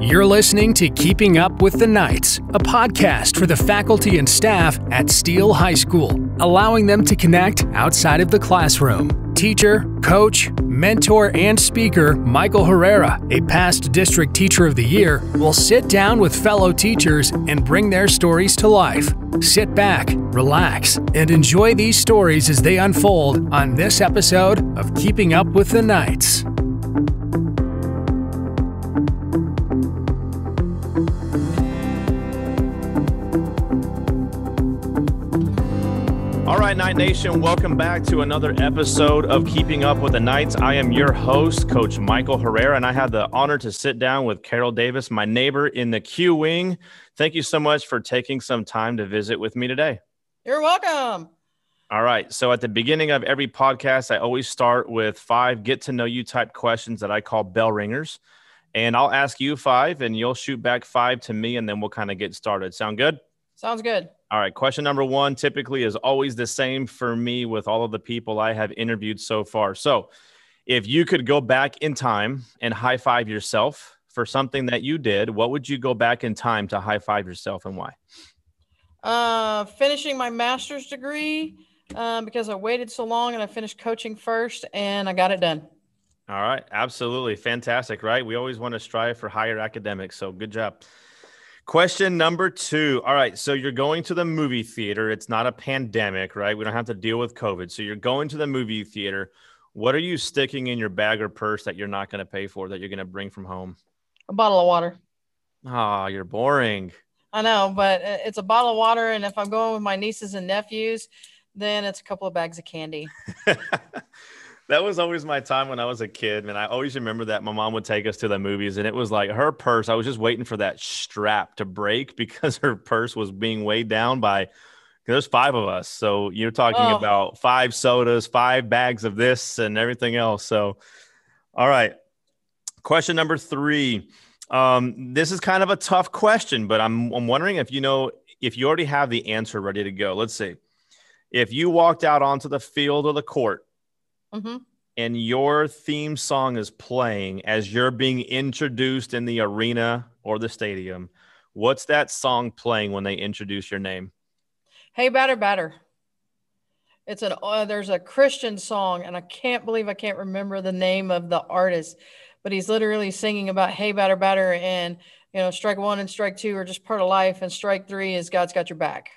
You're listening to Keeping Up with the Knights, a podcast for the faculty and staff at Steele High School, allowing them to connect outside of the classroom. Teacher, coach, mentor, and speaker Michael Herrera, a past District Teacher of the Year, will sit down with fellow teachers and bring their stories to life. Sit back, relax, and enjoy these stories as they unfold on this episode of Keeping Up with the Knights. All right, Knight Nation, welcome back to another episode of Keeping Up with the Knights. I am your host, Coach Michael Herrera, and I had the honor to sit down with Carol Davis, my neighbor in the Q Wing. Thank you so much for taking some time to visit with me today. You're welcome. All right, so at the beginning of every podcast, I always start with 5 get-to-know-you type questions that I call bell ringers. And I'll ask you 5, and you'll shoot back 5 to me, and then we'll kind of get started. Sound good? Sounds good. All right. Question number 1 typically is always the same for me with all of the people I have interviewed so far. So if you could go back in time and high five yourself for something that you did, what would you go back in time to high five yourself and why? Finishing my master's degree because I waited so long and I finished coaching first and I got it done. All right. Absolutely. Fantastic, right? We always want to strive for higher academics. So good job. Question number 2. All right. So you're going to the movie theater. It's not a pandemic, right? We don't have to deal with COVID. So you're going to the movie theater. What are you sticking in your bag or purse that you're not going to pay for, that you're going to bring from home? A bottle of water. Oh, you're boring. I know, but it's a bottle of water. And if I'm going with my nieces and nephews, then it's a couple of bags of candy. That was always my time when I was a kid. And I always remember that my mom would take us to the movies and it was like her purse. I was just waiting for that strap to break because her purse was being weighed down by, there's 5 of us. So you're talking about 5 sodas, 5 bags of this and everything else. So, all right. Question number 3. This is kind of a tough question, but I'm wondering if you already have the answer ready to go. Let's see. If you walked out onto the field or the court, and your theme song is playing as you're being introduced in the arena or the stadium, what's that song playing when they introduce your name? Hey, batter, batter. It's there's a Christian song, and I can't believe I can't remember the name of the artist, but he's literally singing about, hey, batter, batter, and, strike 1 and strike 2 are just part of life, and strike 3 is God's got your back.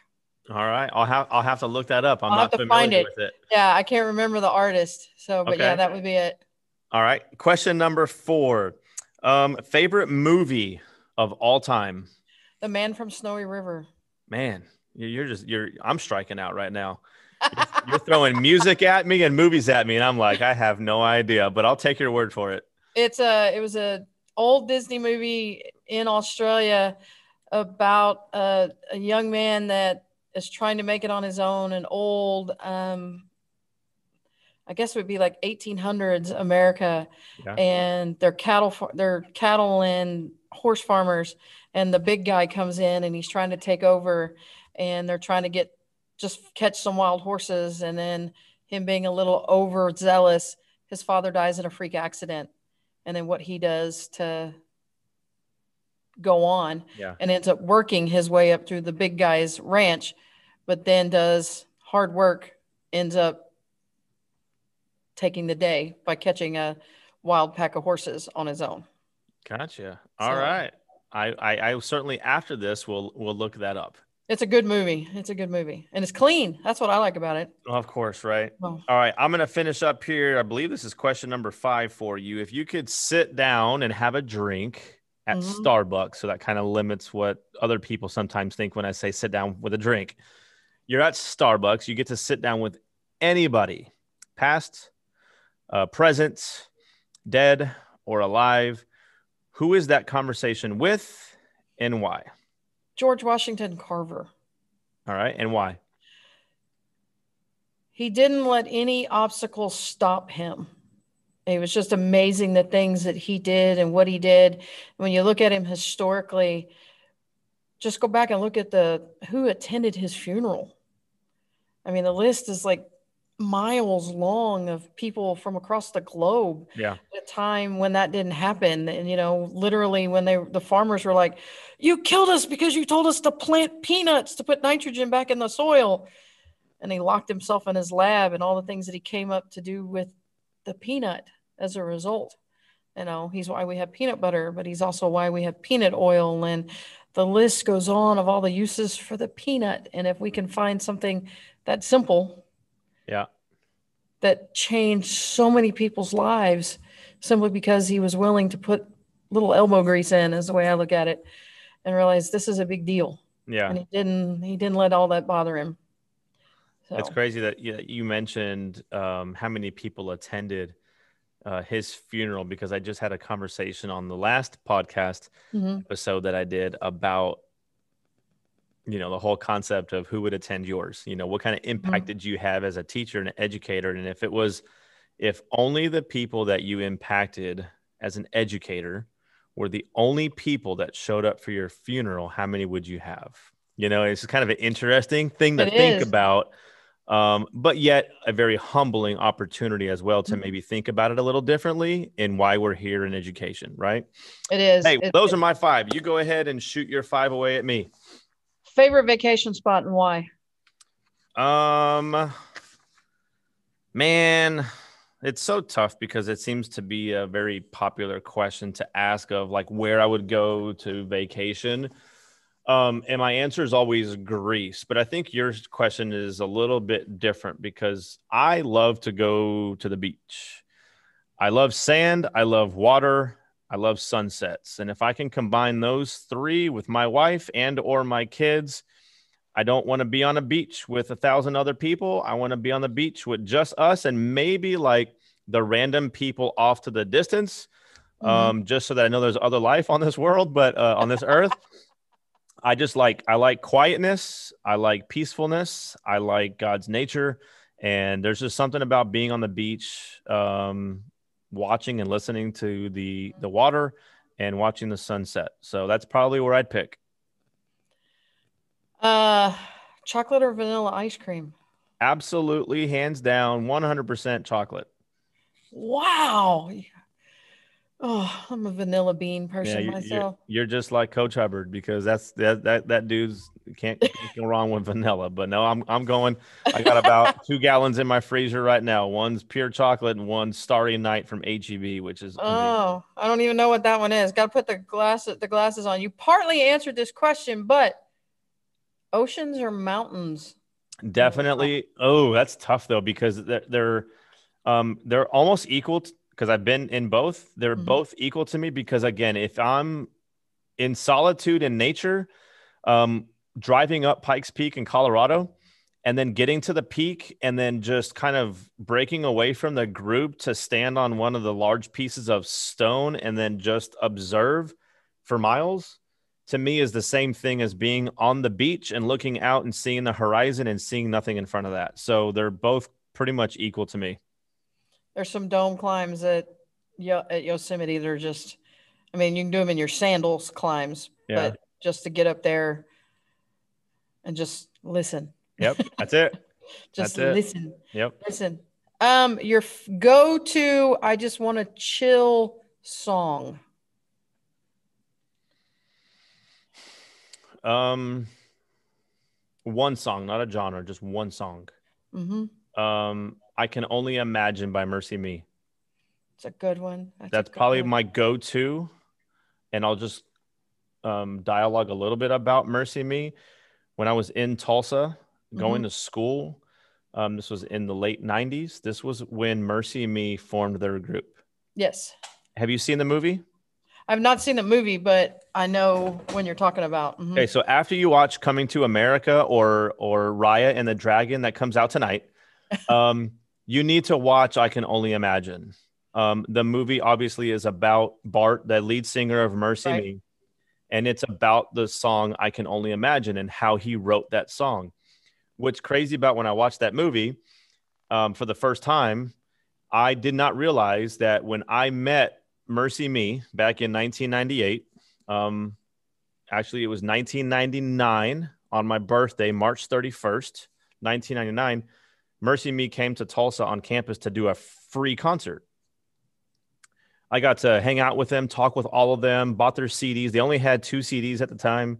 All right. I'll have to look that up. I'm I'll not have to familiar find it. with it. Yeah, I can't remember the artist. So, but Okay. yeah, that would be it. All right. Question number 4. Favorite movie of all time? The Man from Snowy River. Man, I'm striking out right now. You're throwing music at me and movies at me, and I'm like, I have no idea, but I'll take your word for it. It was a old Disney movie in Australia about a young man that is trying to make it on his own, an old, I guess it would be like 1800s America, yeah. And they're cattle and horse farmers, and the big guy comes in and he's trying to take over, and they're trying to catch some wild horses, and then him being a little overzealous, his father dies in a freak accident, and then what he does to go on, and ends up working his way up through the big guy's ranch, but then does hard work, ends up taking the day by catching a wild pack of horses on his own. Gotcha. All right. I certainly after this will look that up. It's a good movie. And it's clean. That's what I like about it. Oh, of course, right? Oh. All right. I'm going to finish up here. I believe this is question number 5 for you. If you could sit down and have a drink at Starbucks, so that kind of limits what other people sometimes think when I say sit down with a drink. You're at Starbucks. You get to sit down with anybody, past, present, dead, or alive. Who is that conversation with and why? George Washington Carver. All right. And why? He didn't let any obstacle stop him. It was just amazing the things that he did and what he did. When you look at him historically, just go back and look at who attended his funeral. I mean, the list is like miles long of people from across the globe Yeah. at a time when that didn't happen. And, literally when the farmers were like, you killed us because you told us to plant peanuts to put nitrogen back in the soil. And he locked himself in his lab and all the things that he came up to do with the peanut as a result. He's why we have peanut butter, but he's also why we have peanut oil. And the list goes on of all the uses for the peanut. And if we can find something that simple, Yeah. that changed so many people's lives simply because he was willing to put little elbow grease in, is the way I look at it, and realize this is a big deal. Yeah. And he didn't let all that bother him. So. It's crazy that you mentioned how many people attended his funeral, because I just had a conversation on the last podcast episode that I did about, the whole concept of who would attend yours. What kind of impact did you have as a teacher and an educator? And if only the people that you impacted as an educator were the only people that showed up for your funeral, how many would you have? It's kind of an interesting thing to think about. But yet a very humbling opportunity as well to maybe think about it a little differently and why we're here in education, right? It is. Hey, those are my 5. You go ahead and shoot your 5 away at me. Favorite vacation spot and why? Man, it's so tough because it seems to be a very popular question to ask of like where I would go to vacation. And my answer is always Greece, but I think your question is a little bit different because I love to go to the beach. I love sand. I love water. I love sunsets. And if I can combine those 3 with my wife and or my kids, I don't want to be on a beach with 1,000 other people. I want to be on the beach with just us and maybe like the random people off to the distance, just so that I know there's other life on this world, but on this earth. I like quietness. I like peacefulness. I like God's nature. And there's just something about being on the beach, watching and listening to the water and watching the sunset. So that's probably where I'd pick. Chocolate or vanilla ice cream? Absolutely, hands down, 100% chocolate. Wow. Oh, I'm a vanilla bean person myself. You're just like Coach Hubbard because that dude's can't go wrong with vanilla. But no, I'm going. I got about 2 gallons in my freezer right now. One's pure chocolate and one's Starry Night from HEB, which is amazing. I don't even know what that one is. Got to put the glasses on. You partly answered this question, but oceans or mountains? Definitely. Oh, that's tough though because they're almost equal. Because I've been in both. They're both equal to me because, again, if I'm in solitude in nature, driving up Pikes Peak in Colorado and then getting to the peak and then just kind of breaking away from the group to stand on one of the large pieces of stone and then just observe for miles, to me is the same thing as being on the beach and looking out and seeing the horizon and seeing nothing in front of that. So they're both pretty much equal to me. There's some dome climbs at Yosemite. They're just, you can do them in your sandals climbs, but just to get up there and just listen. Yep. That's it. Just listen. Yep. Listen. Your go-to, I just want to chill song. One song, not a genre, just one song. I Can Only Imagine by Mercy Me. It's a good one. That's probably my go-to. And I'll just dialogue a little bit about Mercy Me. When I was in Tulsa going to school, this was in the late 90s. This was when Mercy Me formed their group. Yes. Have you seen the movie? I've not seen the movie, but I know when you're talking about. Okay, so after you watch Coming to America or Raya and the Dragon that comes out tonight, you need to watch I Can Only Imagine. The movie obviously is about Bart, the lead singer of Mercy Me, and it's about the song I Can Only Imagine and how he wrote that song. What's crazy about when I watched that movie for the first time, I did not realize that when I met Mercy Me back in 1998, actually it was 1999 on my birthday, March 31st, 1999, Mercy Me came to Tulsa on campus to do a free concert. I got to hang out with them, talk with all of them, bought their CDs. They only had 2 CDs at the time.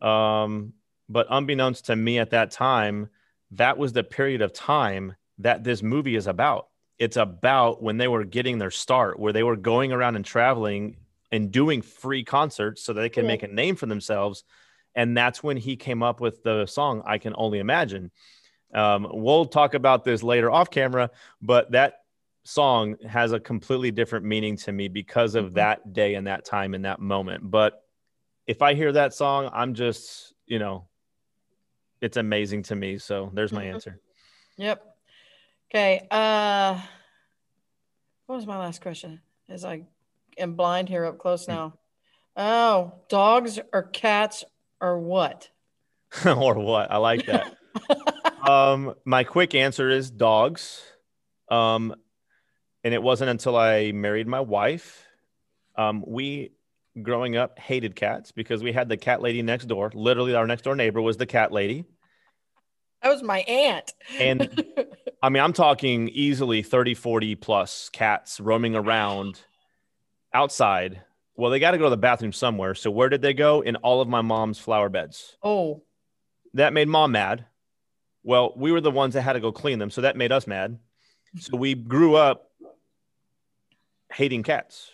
But unbeknownst to me at that time, that was the period of time that this movie is about. It's about when they were getting their start, where they were going around and traveling and doing free concerts so that they can make a name for themselves. And that's when he came up with the song, I Can Only Imagine. We'll talk about this later off camera, but that song has a completely different meaning to me because of that day and that time and that moment. But if I hear that song, I'm just, it's amazing to me. So there's my answer. Yep. Okay. What was my last question? As I am blind here up close now. Oh, dogs or cats or what? Or what? I like that. My quick answer is dogs. And it wasn't until I married my wife. We, growing up, hated cats because we had the cat lady next door. Literally, our next door neighbor was the cat lady. That was my aunt. And I mean, I'm talking easily 30, 40 plus cats roaming around outside. Well, they got to go to the bathroom somewhere. So where did they go? In all of my mom's flower beds. Oh. That made mom mad. Well, we were the ones that had to go clean them. So that made us mad. So we grew up hating cats.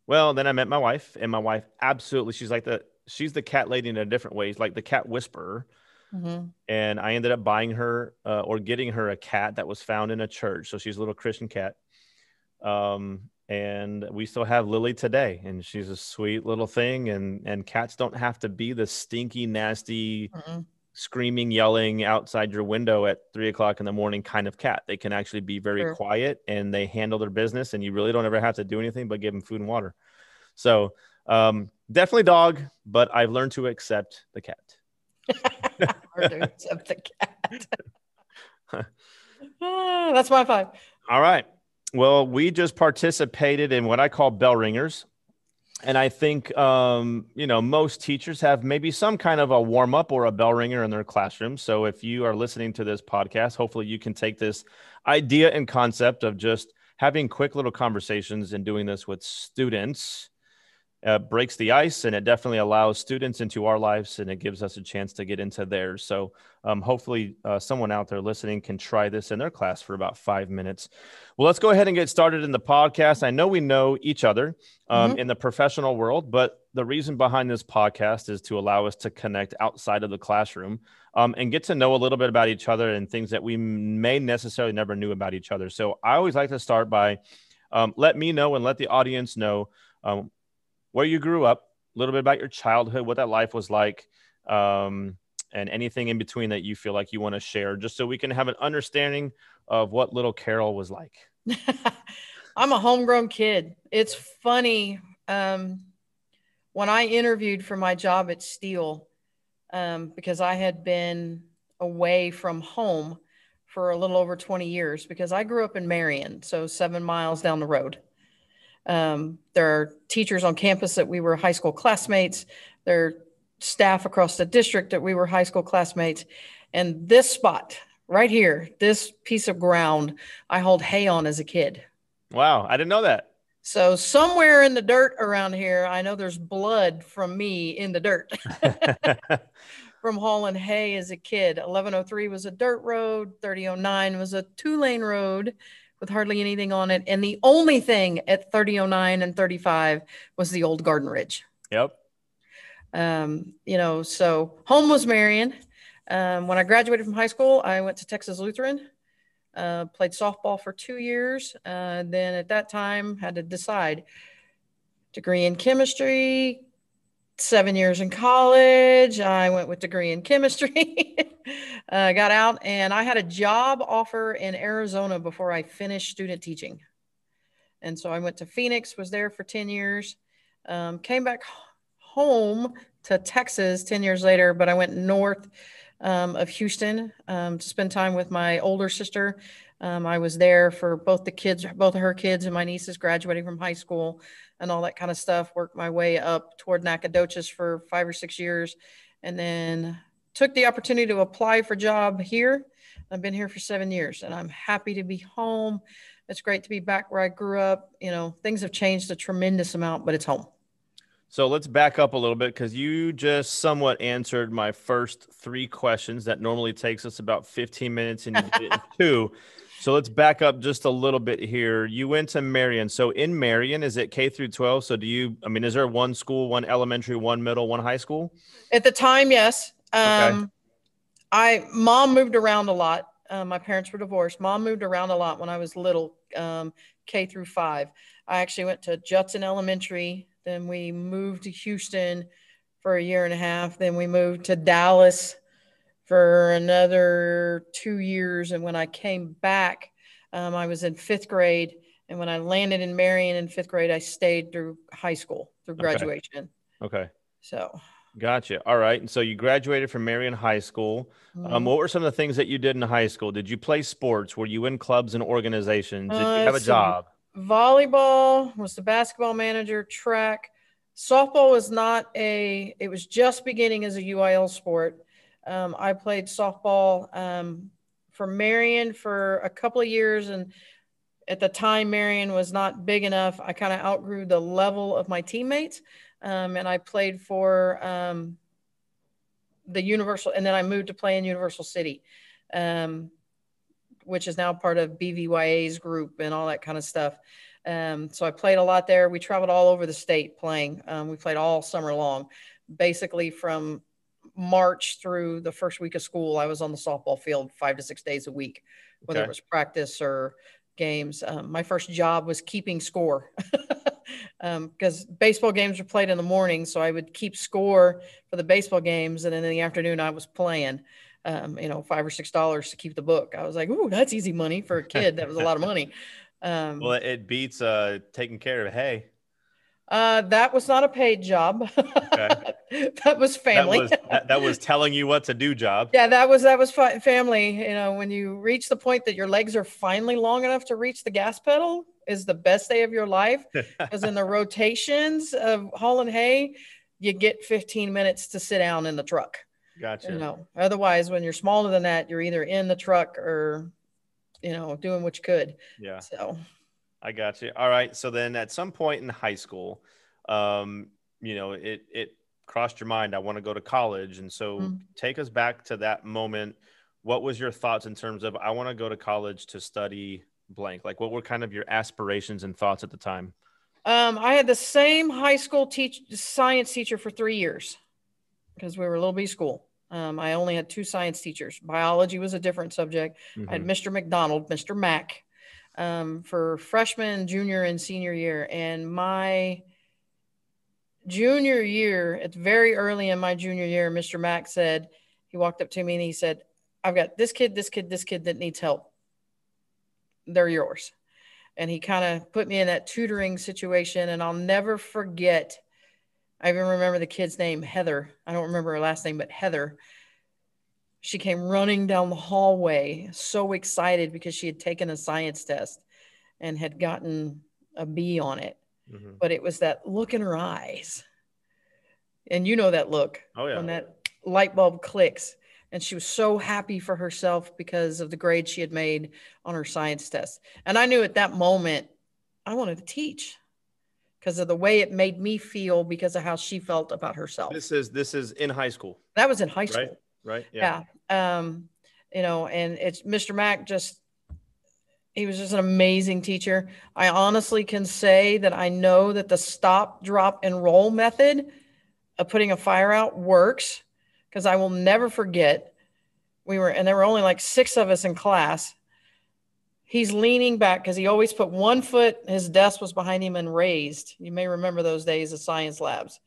Well, then I met my wife, and my wife absolutely, she's the cat lady in a different way. She's like the cat whisperer. Mm-hmm. And I ended up buying her or getting her a cat that was found in a church. So she's a little Christian cat. And we still have Lily today, and she's a sweet little thing. And cats don't have to be the stinky, nasty, screaming, yelling outside your window at 3:00 in the morning kind of cat. They can actually be very quiet, and they handle their business, and you really don't ever have to do anything but give them food and water. So definitely dog, but I've learned to accept the cat. Hard to accept the cat. That's my 5. All right. Well, we just participated in what I call bell ringers. And I think, most teachers have maybe some kind of a warm up or a bell ringer in their classroom. So if you are listening to this podcast, hopefully you can take this idea and concept of just having quick little conversations and doing this with students. Breaks the ice, and it definitely allows students into our lives, and it gives us a chance to get into theirs. So hopefully someone out there listening can try this in their class for about 5 minutes. Well, let's go ahead and get started in the podcast. I know we know each other in the professional world, but the reason behind this podcast is to allow us to connect outside of the classroom and get to know a little bit about each other and things that we may necessarily never knew about each other. So I always like to start by let me know and let the audience know where you grew up, a little bit about your childhood, what that life was like, and anything in between that you feel like you want to share, just so we can have an understanding of what little Carol was like. I'm a homegrown kid. It's funny. When I interviewed for my job at Steele, because I had been away from home for a little over 20 years, because I grew up in Marion, so 7 miles down the road. There are teachers on campus that we were high school classmates. There are staff across the district that we were high school classmates. And this spot right here, this piece of ground, I hauled hay on as a kid. Wow. I didn't know that. So somewhere in the dirt around here, I know there's blood from me in the dirt from hauling hay as a kid. 1103 was a dirt road. 3009 was a 2-lane road with hardly anything on it. And the only thing at 3009 and 35 was the old Garden Ridge. Yep. So home was Marion. When I graduated from high school, I went to Texas Lutheran, played softball for 2 years. Then at that time had to decide degree in chemistry, 7 years in college. I went with degree in chemistry, got out, and I had a job offer in Arizona before I finished student teaching. And so I went to Phoenix, was there for 10 years, came back home to Texas 10 years later, but I went north of Houston to spend time with my older sister. I was there for both of her kids and my nieces graduating from high school and all that kind of stuff. Worked my way up toward Nacogdoches for 5 or 6 years, and then took the opportunity to apply for a job here I've been here for 7 years, and I'm happy to be home. It's great to be back where I grew up. You know, things have changed a tremendous amount, but it's home. So let's back up a little bit, because you just somewhat answered my first 3 questions. That normally takes us about 15 minutes, and you did it in 2. So let's back up just a little bit here. You went to Marion. So in Marion, is it K through 12? So is there one school, one elementary, one middle, one high school? At the time, yes. Okay. Mom moved around a lot. My parents were divorced. Mom moved around a lot when I was little, K through 5. I actually went to Judson Elementary. Then we moved to Houston for a year and a half. Then we moved to Dallas for another 2 years. And when I came back, I was in 5th grade. And when I landed in Marion in 5th grade, I stayed through high school, through graduation. Okay. So. Gotcha. All right. And so you graduated from Marion High School. What were some of the things that you did in high school? Did you play sports? Were you in clubs and organizations? Did you have a job? Volleyball, was the basketball manager, track. Softball was it was just beginning as a UIL sport. I played softball for Marion for a couple of years. And at the time, Marion was not big enough. I kind of outgrew the level of my teammates. And I played for the Universal, and then I moved to play in Universal City, which is now part of BVYA's group and all that kind of stuff. So I played a lot there. We traveled all over the state playing. We played all summer long, basically from March through the first week of school. I was on the softball field 5 to 6 days a week, whether it was practice or games. My first job was keeping score because baseball games were played in the morning. So I would keep score for the baseball games. And then in the afternoon I was playing, $5 or $6 to keep the book. I was like, ooh, that's easy money for a kid. That was a lot of money. Well, it beats taking care of hay. That was not a paid job. Okay. That was family. That was telling you what to do job. Yeah, that was family. When you reach the point that your legs are finally long enough to reach the gas pedal is the best day of your life. Because in the rotations of hauling hay, you get 15 minutes to sit down in the truck. Gotcha. Otherwise, when you're smaller than that, you're either in the truck or, doing what you could. Yeah. So I got you. All right. So then at some point in high school, it crossed your mind, I want to go to college. And so take us back to that moment. What was your thoughts in terms of, I want to go to college to study blank? Like, what were kind of your aspirations and thoughts at the time? I had the same high school science teacher for 3 years because we were a little B school. I only had 2 science teachers. Biology was a different subject. I had Mr. McDonald, Mr. Mack, for freshman, junior, and senior year. And my junior year, it's very early in my junior year, Mr. Mack said, he walked up to me and he said, I've got this kid that needs help. They're yours. And he kind of put me in that tutoring situation. And I'll never forget, I even remember the kid's name, Heather. I don't remember her last name, but Heather. She came running down the hallway, so excited because she had taken a science test and had gotten a B on it. But it was that look in her eyes. And that look. Oh, yeah. When that light bulb clicks. And she was so happy for herself because of the grade she had made on her science test. And I knew at that moment I wanted to teach because of the way it made me feel because of how she felt about herself. This is in high school. That was in high school. Right. Yeah. And it's Mr. Mack he was just an amazing teacher. I honestly can say that I know that the stop, drop, and roll method of putting a fire out works because I will never forget. There were only like 6 of us in class. He's leaning back because he always put one foot, his desk was behind him and raised. You may remember those days of science labs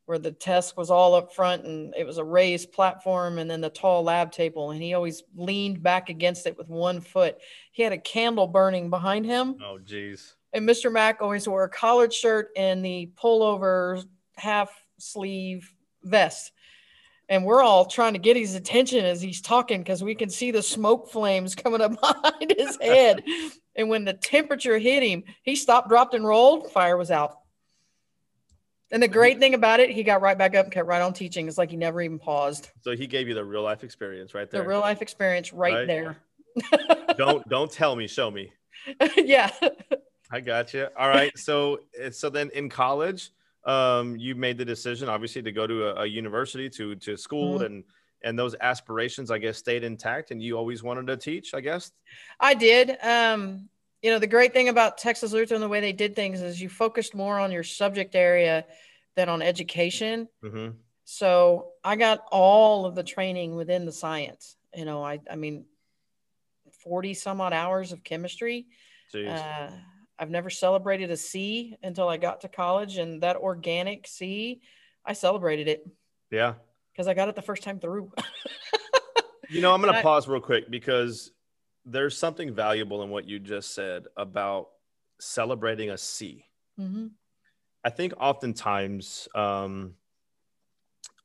where the desk was all up front and it was a raised platform and then the tall lab table. And he always leaned back against it with one foot. He had a candle burning behind him. Oh, geez. And Mr. Mack always wore a collared shirt and the pullover half sleeve vest. And we're all trying to get his attention as he's talking because we can see the smoke flames coming up behind his head. And when the temperature hit him, he stopped, dropped, and rolled. Fire was out. And the great thing about it, he got right back up and kept right on teaching. It's like he never even paused. So he gave you the real life experience right there. The real life experience right there. Don't tell me, show me. Yeah. I got you. All right. So then in college, you made the decision, obviously, to go to a university, to school, and those aspirations, I guess, stayed intact, and you always wanted to teach, I guess. I did. The great thing about Texas Lutheran, the way they did things, is you focused more on your subject area than on education. Mm-hmm. So I got all of the training within the science. I mean, 40 some odd hours of chemistry. I've never celebrated a C until I got to college, and that organic C, I celebrated it. Yeah. Because I got it the first time through. I'm going to pause real quick, because there's something valuable in what you just said about celebrating a C. Mm-hmm. I think oftentimes on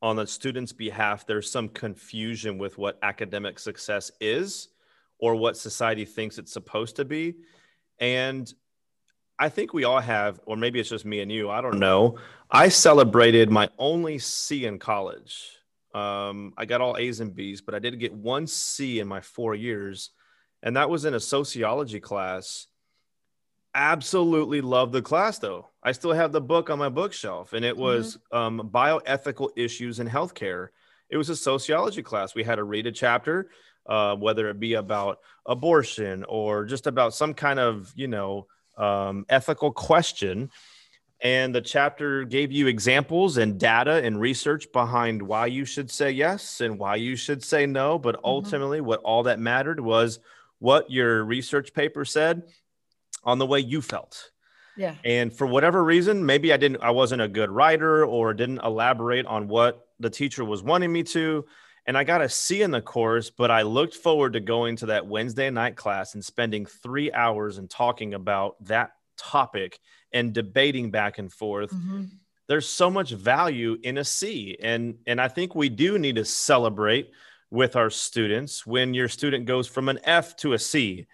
the student's behalf, there's some confusion with what academic success is or what society thinks it's supposed to be. And I think we all have, or maybe it's just me and you, I don't know. I celebrated my only C in college. I got all A's and B's, but I did get one C in my 4 years. And that was in a sociology class. Absolutely loved the class, though. I still have the book on my bookshelf, and it was bioethical issues in healthcare. It was a sociology class. We had to read a chapter, whether it be about abortion or just about some kind of, ethical question. And the chapter gave you examples and data and research behind why you should say yes and why you should say no. But ultimately, what all that mattered was what your research paper said on the way you felt. Yeah. And for whatever reason, maybe I wasn't a good writer or didn't elaborate on what the teacher was wanting me to. And I got a C in the course, but I looked forward to going to that Wednesday night class and spending 3 hours and talking about that topic and debating back and forth. Mm-hmm. There's so much value in a C. And I think we do need to celebrate with our students when your student goes from an F to a C,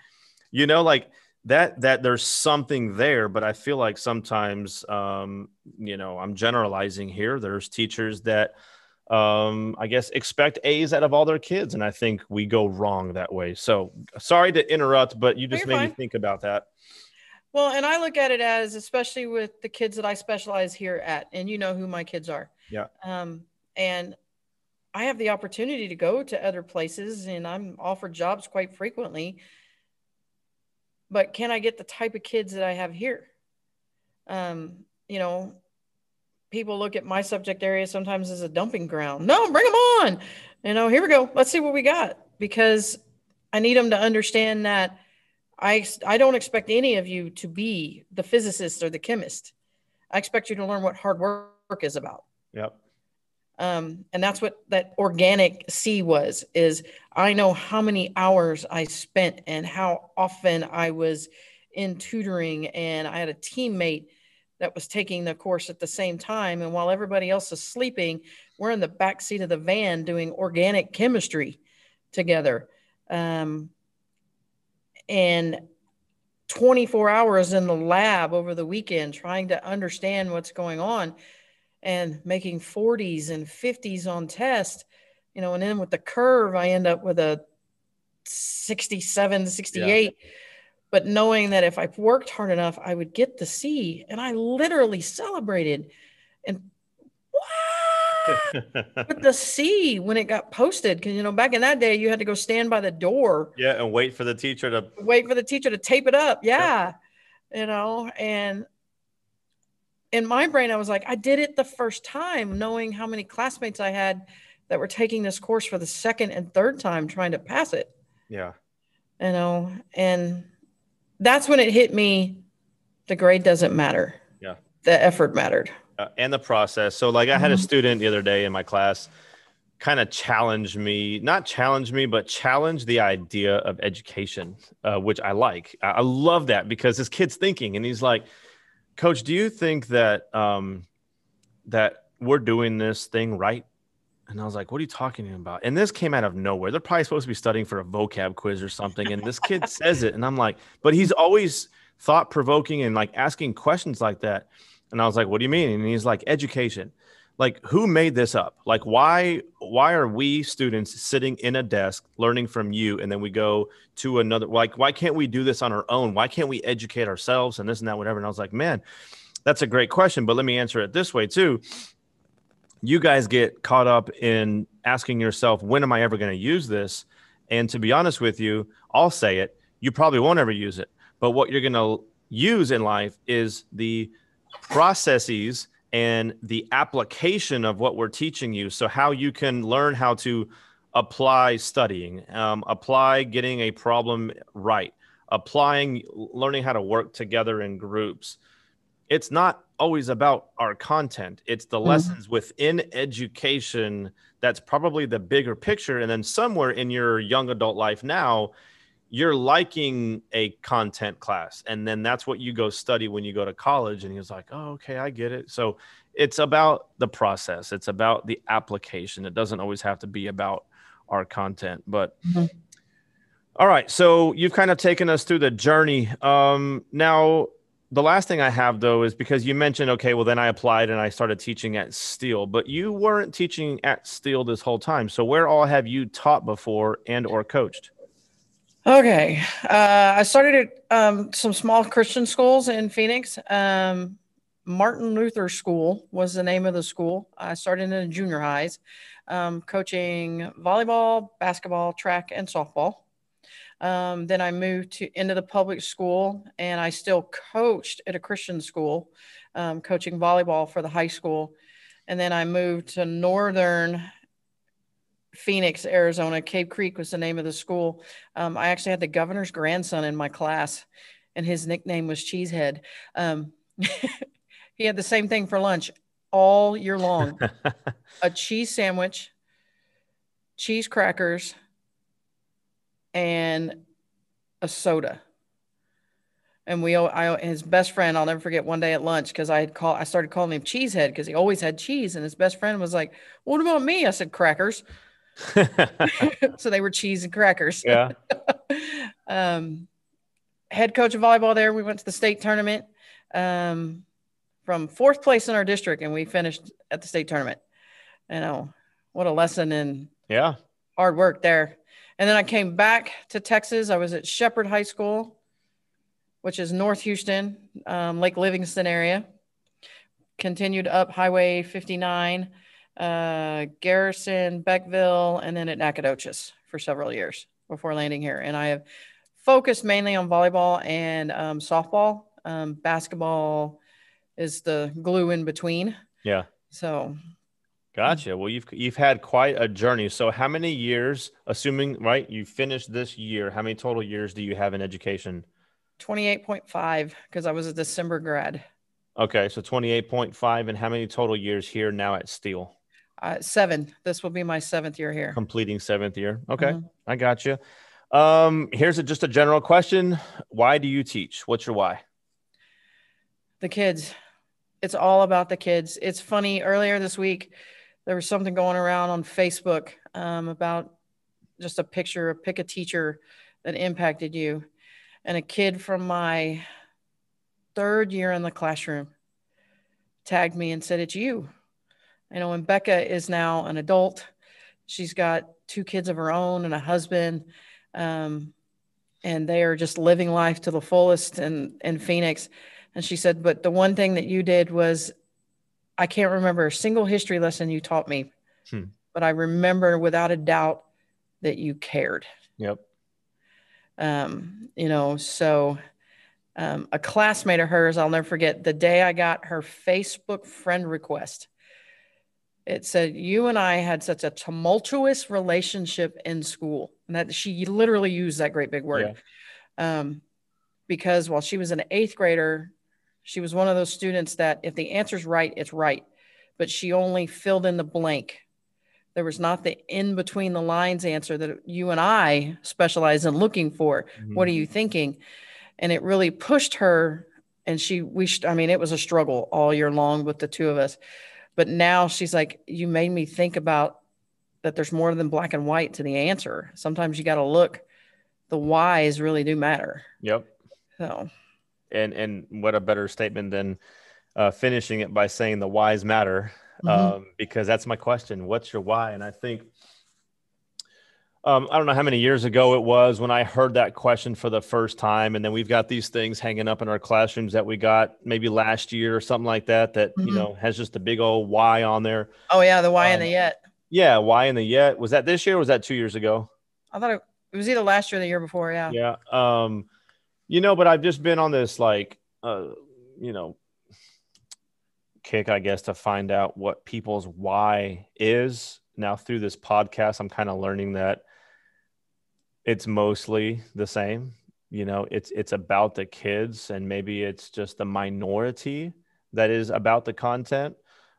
like that there's something there. But I feel like sometimes, I'm generalizing here. There's teachers that, I guess, expect A's out of all their kids. And I think we go wrong that way. So sorry to interrupt, but you just made me think about that. Well, and I look at it as, especially with the kids that I specialize here at, and you know who my kids are. Yeah. And I have the opportunity to go to other places, and I'm offered jobs quite frequently. But can I get the type of kids that I have here? People look at my subject area sometimes as a dumping ground. No, bring them on. Here we go. Let's see what we got. Because I need them to understand that I don't expect any of you to be the physicist or the chemist. I expect you to learn what hard work is about. Yep. And that's what that organic C is I know how many hours I spent and how often I was in tutoring, and I had a teammate that was taking the course at the same time. And while everybody else is sleeping, we're in the back seat of the van doing organic chemistry together. And 24 hours in the lab over the weekend, trying to understand what's going on and making 40s and 50s on test, and then with the curve, I end up with a 67, 68. Yeah. But knowing that if I worked hard enough, I would get the C. And I literally celebrated and with the C when it got posted. Because, back in that day, you had to go stand by the door. Yeah, and wait for the teacher to tape it up. Yeah. And in my brain, I was like, I did it the first time, knowing how many classmates I had that were taking this course for the second and third time trying to pass it. Yeah. And that's when it hit me. The grade doesn't matter. Yeah. The effort mattered. And the process. So I had a student the other day in my class kind of not challenge me, but challenge the idea of education, which I like. I love that because this kid's thinking, and he's like, Coach, do you think that that we're doing this thing right? And I was like, what are you talking about? And this came out of nowhere. They're probably supposed to be studying for a vocab quiz or something. And this kid says it. And I'm like, but he's always thought-provoking and asking questions like that. And I was like, what do you mean? And he's like, education. Like, who made this up? Like, why are we students sitting in a desk learning from you, and then we go to another? Like, why can't we do this on our own? Why can't we educate ourselves and this and that, whatever? And I was like, man, that's a great question, but let me answer it this way too. You guys get caught up in asking yourself, when am I ever going to use this? And to be honest with you, I'll say it, you probably won't ever use it. But what you're going to use in life is the processes and the application of what we're teaching you. So how you can learn how to apply studying, apply getting a problem right, learning how to work together in groups. It's not always about our content. It's the lessons within education that's probably the bigger picture. And then somewhere in your young adult life now, you're liking a content class. And then that's what you go study when you go to college. And he was like, oh, okay, I get it. So it's about the process. It's about the application. It doesn't always have to be about our content. But all right. So you've kind of taken us through the journey. Now, the last thing I have, though, is because you mentioned, okay, well, then I applied and I started teaching at Steele, but you weren't teaching at Steele this whole time. So where all have you taught before and or coached? Okay. I started at some small Christian schools in Phoenix. Martin Luther School was the name of the school. I started in the junior highs, coaching volleyball, basketball, track, and softball. Then I moved into the public school, and I still coached at a Christian school, coaching volleyball for the high school. And then I moved to northern Phoenix, Arizona. Cave Creek was the name of the school. I actually had the governor's grandson in my class, and his nickname was Cheesehead. He had the same thing for lunch all year long. A cheese sandwich, cheese crackers, and a soda. And his best friend, I'll never forget, one day at lunch, because I started calling him Cheesehead because he always had cheese. And his best friend was like, what about me? I said, crackers. So they were cheese and crackers. Yeah. Head coach of volleyball there. We went to the state tournament from fourth place in our district, and we finished at the state tournament. You know, what a lesson in hard work there. And then I came back to Texas. I was at Shepherd High School, which is North Houston, Lake Livingston area. Continued up Highway 59, Garrison, Beckville, and then at Nacogdoches for several years before landing here. And I have focused mainly on volleyball and softball. Basketball is the glue in between. Yeah. So. Gotcha. Well, you've had quite a journey. So how many years, assuming, right, you finished this year, how many total years do you have in education? 28.5, because I was a December grad. Okay. So 28.5. And how many total years here now at Steele? 7. This will be my 7th year here. Completing 7th year. Okay. I got you. Here's just a general question. Why do you teach? What's your why? The kids. It's all about the kids. It's funny. Earlier this week, there was something going around on Facebook about just a picture, pick a teacher that impacted you. And a kid from my 3rd year in the classroom tagged me and said, it's you. You know, and Becca is now an adult. She's got 2 kids of her own and a husband. And they are just living life to the fullest in Phoenix. And she said, but the one thing that you did was, I can't remember a single history lesson you taught me, but I remember without a doubt that you cared. Yep. You know, so a classmate of hers, I'll never forget, the day I got her Facebook friend request, it said, you and I had such a tumultuous relationship in school. And that she literally used that great big word. Yeah. Because while she was an 8th grader, she was one of those students that if the answer's right, it's right. But she only filled in the blank. There was not the in between the lines answer that you and I specialize in looking for. What are you thinking? And it really pushed her. And it was a struggle all year long with the 2 of us. But now she's like, you made me think about that there's more than black and white to the answer. Sometimes you got to look. The whys really do matter. Yep. So. And what a better statement than finishing it by saying the whys matter, because that's my question. What's your why? And I think, I don't know how many years ago it was when I heard that question for the first time. And then we've got these things hanging up in our classrooms that we got maybe last year or something like that, you know, has just a big old why on there. Oh yeah. The why and the yet. Yeah. Why and the yet. Was that this year or was that 2 years ago? I thought it was either last year or the year before. Yeah. Yeah. You know, but I've just been on this, like, you know, kick, I guess, to find out what people's why is. Now through this podcast, I'm kind of learning that it's mostly the same. You know, it's about the kids, and maybe it's just the minority that is about the content.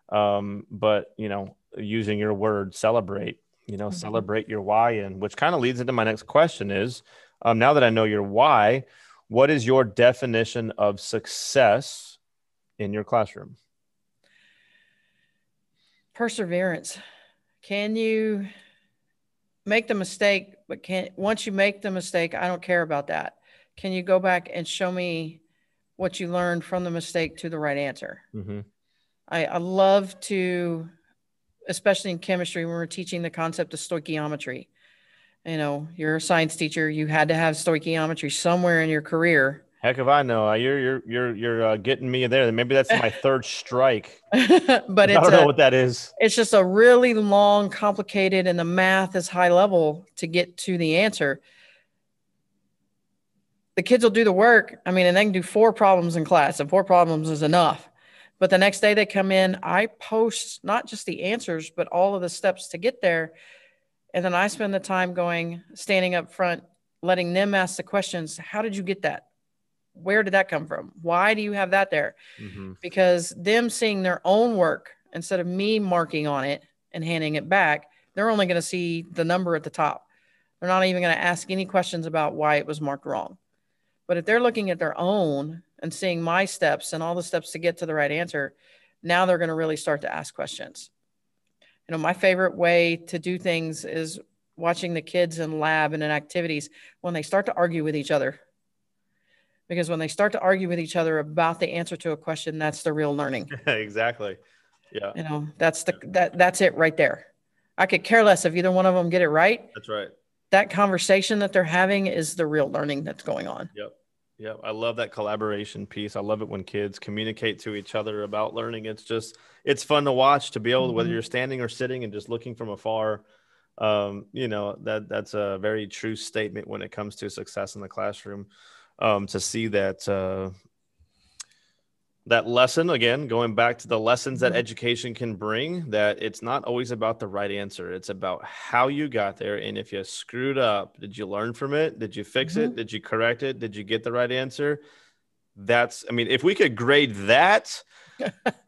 But, you know, using your word, celebrate, you know, celebrate your why. And which kind of leads into my next question is, now that I know your why, what is your definition of success in your classroom? Perseverance. Can you make the mistake, but once you make the mistake, I don't care about that. Can you go back and show me what you learned from the mistake to the right answer? I love to, especially in chemistry, when we're teaching the concept of stoichiometry. You know, you're a science teacher, you had to have stoichiometry somewhere in your career. Heck if I know. You're getting me there. Maybe that's my third strike. But I don't know what that is. It's just a really long, complicated, and the math is high level to get to the answer. The kids will do the work. I mean, and they can do 4 problems in class, and 4 problems is enough. But the next day they come in, I post not just the answers, but all of the steps to get there. And then I spend the time standing up front, letting them ask the questions. How did you get that? Where did that come from? Why do you have that there? Because them seeing their own work instead of me marking on it and handing it back, they're only going to see the number at the top. They're not even going to ask any questions about why it was marked wrong. But if they're looking at their own and seeing my steps and all the steps to get to the right answer, now they're going to really start to ask questions. You know, my favorite way to do things is watching the kids in lab and in activities when they start to argue with each other. Because when they start to argue with each other about the answer to a question, that's the real learning. Exactly. Yeah. You know, that's it right there. I could care less if either one of them get it right. That's right. That conversation that they're having is the real learning that's going on. Yep. I love that collaboration piece. I love it when kids communicate to each other about learning. It's fun to watch, to be able to, whether you're standing or sitting and just looking from afar. You know, that's a very true statement when it comes to success in the classroom. To see that lesson, again, going back to the lessons that education can bring, that it's not always about the right answer. It's about how you got there. And if you screwed up, did you learn from it? Did you fix it? Did you correct it? Did you get the right answer? If we could grade that,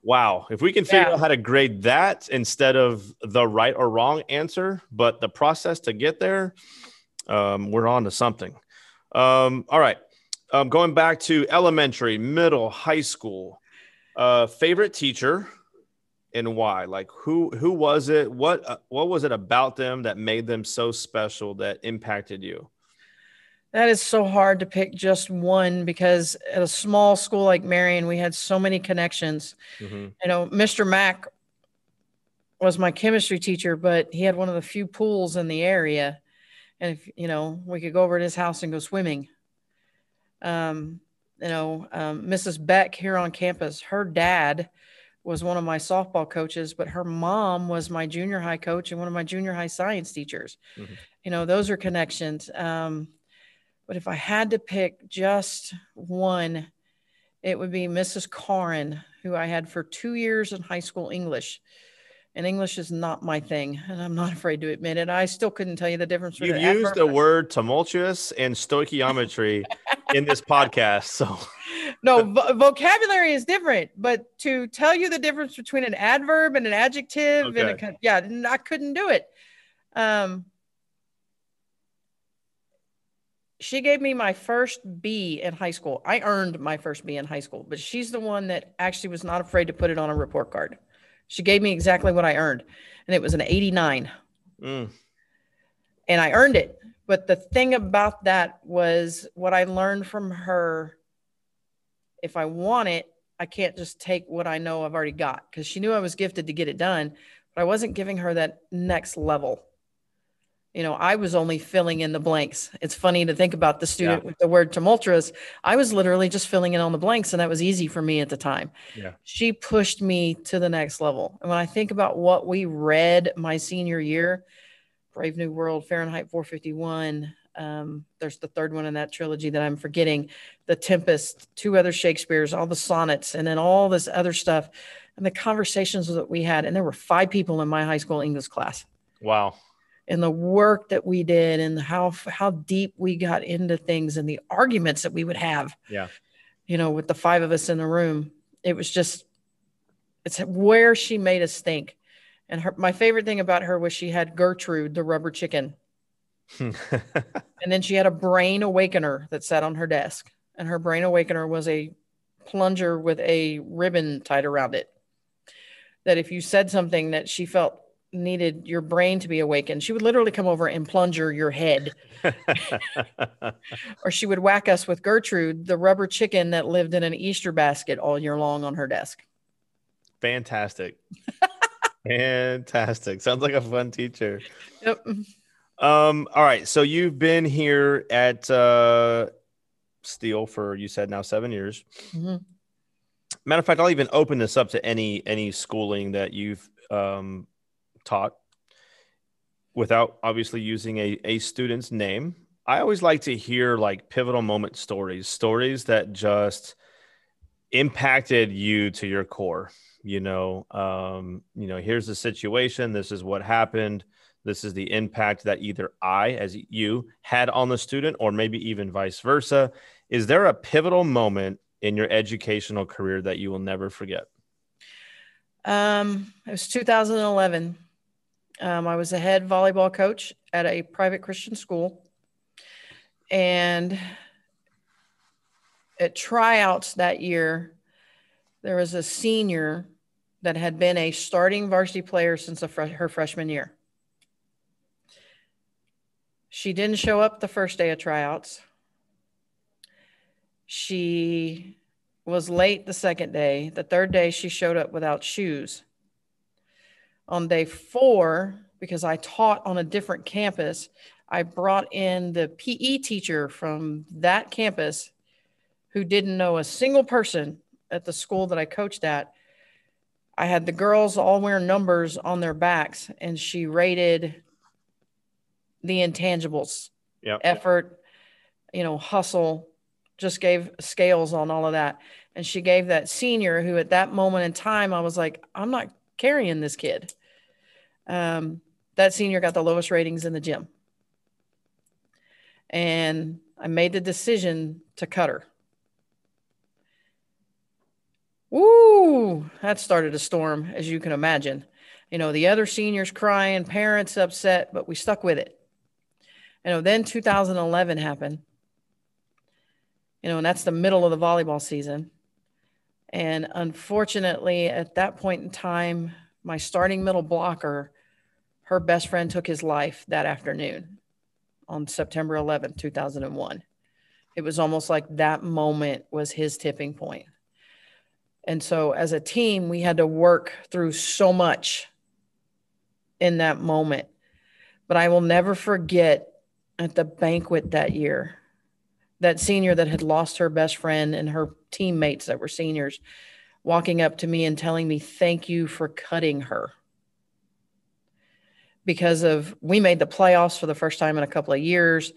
wow. If we can figure out how to grade that instead of the right or wrong answer, but the process to get there, we're on to something. All right. Going back to elementary, middle, high school, favorite teacher and why? Like who was it? What was it about them that made them so special that impacted you? That is so hard to pick just one, because at a small school like Marion, we had so many connections. You know, Mr. Mack was my chemistry teacher, but he had one of the few pools in the area. And if, you know, we could go over to his house and go swimming. Mrs. Beck here on campus, her dad was one of my softball coaches, but her mom was my junior high coach and one of my junior high science teachers. You know, those are connections. But if I had to pick just one, it would be Mrs. Corrin, who I had for 2 years in high school English. And English is not my thing, and I'm not afraid to admit it. I still couldn't tell you the difference. You've used the word tumultuous and stoichiometry in this podcast. So no, vocabulary is different, but to tell you the difference between an adverb and an adjective, and I couldn't do it. She gave me my first B in high school. I earned my first B in high school, but she's the one that actually was not afraid to put it on a report card. She gave me exactly what I earned, and it was an 89. And I earned it. But the thing about that was what I learned from her. If I want it, I can't just take what I know I've already got, because she knew I was gifted to get it done, but I wasn't giving her that next level. I was only filling in the blanks. It's funny to think about the student with the word tumultuous. I was literally just filling in on the blanks, and that was easy for me at the time. Yeah. She pushed me to the next level. And when I think about what we read my senior year, Brave New World, Fahrenheit 451, there's the third one in that trilogy that I'm forgetting, The Tempest, 2 other Shakespeare's, all the sonnets, and then all this other stuff, and the conversations that we had. And there were 5 people in my high school English class. Wow. And the work that we did, and how deep we got into things, and the arguments that we would have, with the 5 of us in the room. It was just, it's where she made us think. And my favorite thing about her was she had Gertrude, the rubber chicken. And then she had a brain awakener that sat on her desk. And her brain awakener was a plunger with a ribbon tied around it. That if you said something that she felt needed your brain to be awakened, she would literally come over and plunger your head. Or she would whack us with Gertrude, the rubber chicken that lived in an Easter basket all year long on her desk. Fantastic. Fantastic. Sounds like a fun teacher. Yep. All right. So you've been here at Steele for, you said, now 7 years. Mm-hmm. Matter of fact, I'll even open this up to any schooling that you've taught without obviously using a student's name. I always like to hear like pivotal moment stories that just impacted you to your core. Here's the situation. This is what happened. This is the impact that either I, as you, had on the student, or maybe even vice versa. Is there a pivotal moment in your educational career that you will never forget? It was 2011. I was a head volleyball coach at a private Christian school. And at tryouts that year, there was a senior that had been a starting varsity player since her freshman year. She didn't show up the first day of tryouts. She was late the second day. The third day, she showed up without shoes. On day 4, because I taught on a different campus, I brought in the PE teacher from that campus who didn't know a single person at the school that I coached at. I had the girls all wear numbers on their backs, and she rated the intangibles, effort, hustle, just gave scales on all of that. And she gave that senior, who at that moment in time, I was like, I'm not carrying this kid. That senior got the lowest ratings in the gym. And I made the decision to cut her. Woo, that started a storm, as you can imagine. The other seniors crying, parents upset, but we stuck with it. Then 2011 happened. And that's the middle of the volleyball season. And unfortunately, at that point in time, my starting middle blocker, her best friend took his life that afternoon on September 11th, 2001. It was almost like that moment was his tipping point. And so as a team, we had to work through so much in that moment. But I will never forget at the banquet that year, that senior that had lost her best friend and her teammates that were seniors walking up to me and telling me, thank you for cutting her. Because we made the playoffs for the first time in a couple of years.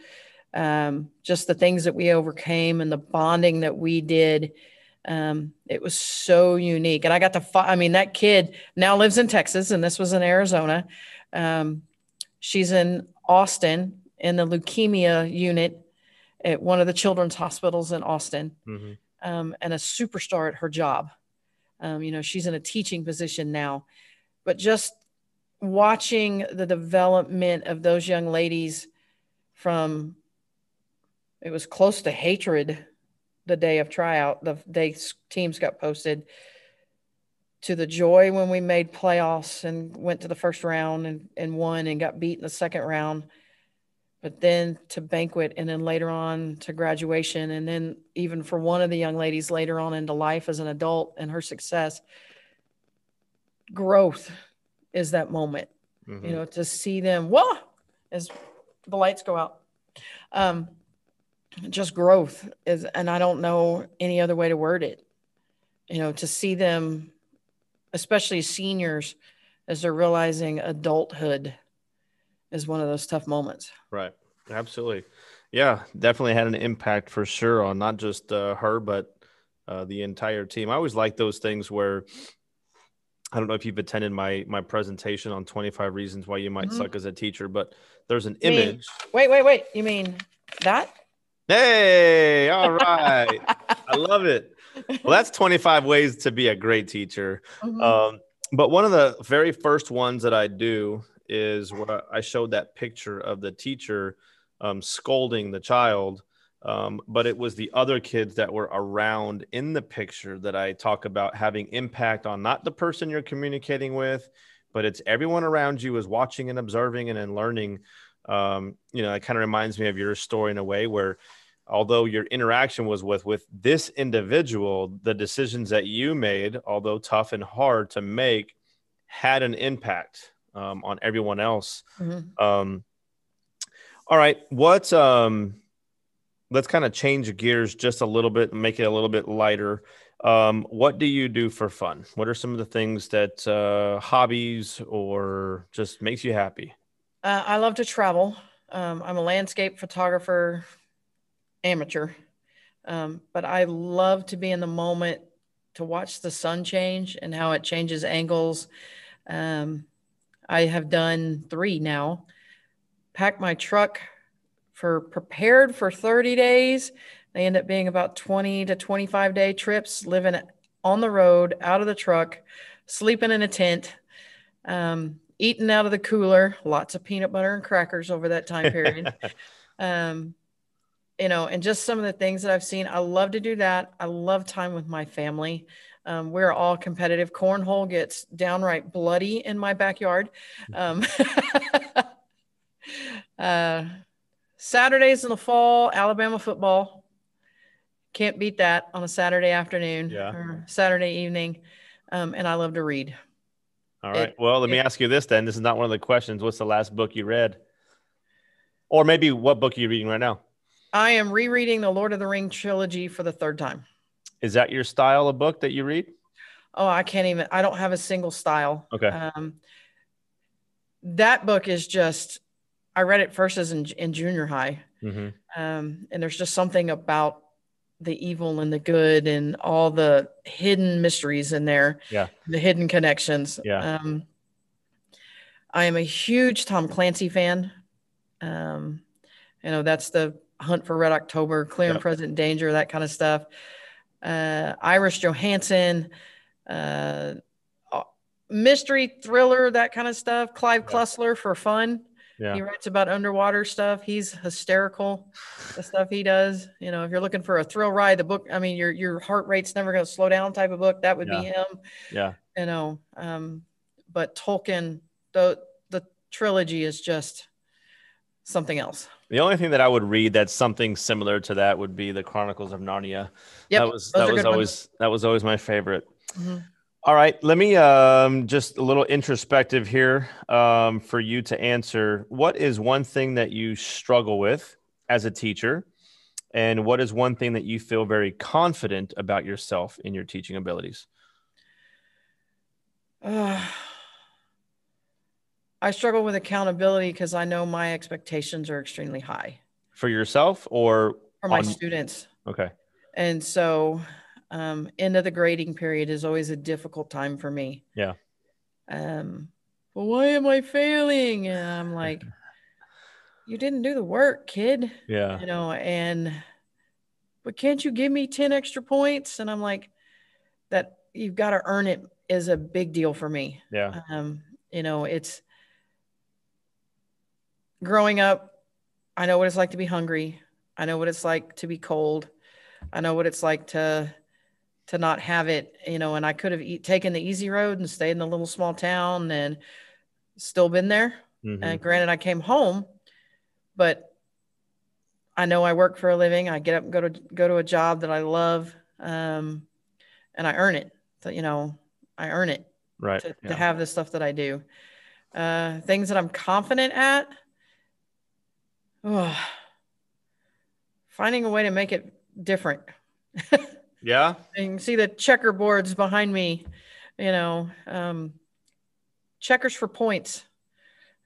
Just the things that we overcame and the bonding that we did. It was so unique. And I got to, that kid now lives in Texas, and this was in Arizona. She's in Austin in the leukemia unit at one of the children's hospitals in Austin, and a superstar at her job. She's in a teaching position now, but just watching the development of those young ladies from, it was close to hatred the day of tryout, the day teams got posted, to the joy when we made playoffs and went to the first round and won and got beat in the second round. but then to banquet, and then later on to graduation. And then even for one of the young ladies later on into life as an adult and her success, growth is that moment, to see them, whoa, as the lights go out. Just growth is, and I don't know any other way to word it, to see them, especially seniors, as they're realizing adulthood is one of those tough moments. Right. Absolutely. Yeah, definitely had an impact for sure on not just her, but the entire team. I always like those things where, I don't know if you've attended my presentation on 25 reasons why you might suck as a teacher, but there's an image. Wait. You mean that? Hey, all right. I love it. Well, that's 25 ways to be a great teacher. But one of the very first ones that I do is where I showed that picture of the teacher scolding the child. But it was the other kids that were around in the picture that I talk about having impact on not the person you're communicating with, but it's everyone around you is watching and observing and then learning. It kind of reminds me of your story in a way where, although your interaction was with this individual, the decisions that you made, although tough and hard to make, had an impact on everyone else. All right. Let's kind of change gears just a little bit and make it a little bit lighter. What do you do for fun? What are some of the things that hobbies or just makes you happy? I love to travel. I'm a landscape photographer, amateur, but I love to be in the moment to watch the sun change and how it changes angles. I have done 3 now. Pack my truck prepared for 30 days. They end up being about 20 to 25 day trips, living on the road, out of the truck, sleeping in a tent, eating out of the cooler, lots of peanut butter and crackers over that time period. And just some of the things that I've seen. I love to do that. I love time with my family. We're all competitive. Cornhole gets downright bloody in my backyard. Saturdays in the fall, Alabama football. Can't beat that on a Saturday afternoon or Saturday evening. And I love to read. All right. Well, let me ask you this then. This is not one of the questions. What's the last book you read? Or maybe what book are you reading right now? I am rereading the Lord of the Rings trilogy for the 3rd time. Is that your style of book that you read? Oh, I don't have a single style. Okay. That book is just, I read it first as in junior high. And there's just something about the evil and the good and all the hidden mysteries in there. Yeah. The hidden connections. Yeah. I am a huge Tom Clancy fan. That's the Hunt for Red October, Clear and Present Danger, that kind of stuff. Iris Johansson, mystery thriller, that kind of stuff. Clive Cussler for fun. Yeah. He writes about underwater stuff. He's hysterical, the stuff he does. If you're looking for a thrill ride, the book, your heart rate's never going to slow down type of book, that would be him. Yeah. But Tolkien, the trilogy is just something else. The only thing that I would read that's something similar to that would be the Chronicles of Narnia. Yep, that was always my favorite. All right, let me just a little introspective here for you to answer. What is one thing that you struggle with as a teacher, and what is one thing that you feel very confident about yourself in your teaching abilities? I struggle with accountability because I know my expectations are extremely high. For yourself or for my students? Okay. And so end of the grading period is always a difficult time for me. Yeah. Well, why am I failing? And I'm like, you didn't do the work, kid. Yeah. But can't you give me 10 extra points? And I'm like, that you've got to earn it is a big deal for me. Yeah. It's growing up. I know what it's like to be hungry. I know what it's like to be cold. I know what it's like to not have it, and I could have taken the easy road and stayed in the little small town and still been there. And granted, I came home, but I know I work for a living. I get up and go to a job that I love. And I earn it. So, I earn it Right. to have the stuff that I do. Things that I'm confident at. Oh, finding a way to make it different. Yeah. You can see the checkerboards behind me, checkers for points,